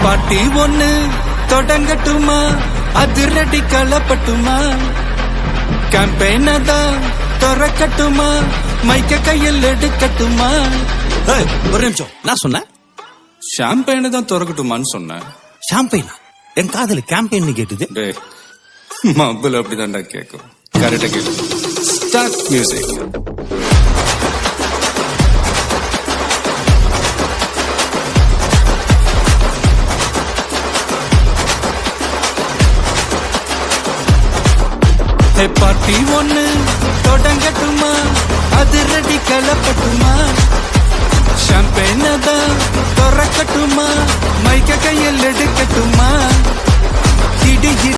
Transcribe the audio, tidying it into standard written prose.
பாட்டி ஒண்ணு தொடங்கட்டுமா, அதிரடி களப்பட்டுமா, கேம்பெயின தான் திறக்கட்டுமா, மைக்க கையில் எடுக்கட்டுமா. ஒரு நிமிஷம், நான் சொன்னேன் ஷாம்பெயின தான் திறக்கட்டுமான்னு சொன்னேன். ஷாம்பெயினா? என் காதல கேம்பெயின் கேட்டுது. மబ్బுல அப்படிதான்டா கேட்கும். கரெக்டா கேளு. Start music. பாட்டி ஒண்ணு தொடங்கட்டுமா, அதிரடி களப்பட்டுமா, ஷாம்பெயின தான் திறக்கட்டுமா, மைக்க கையில் எடுக்கட்டுமா.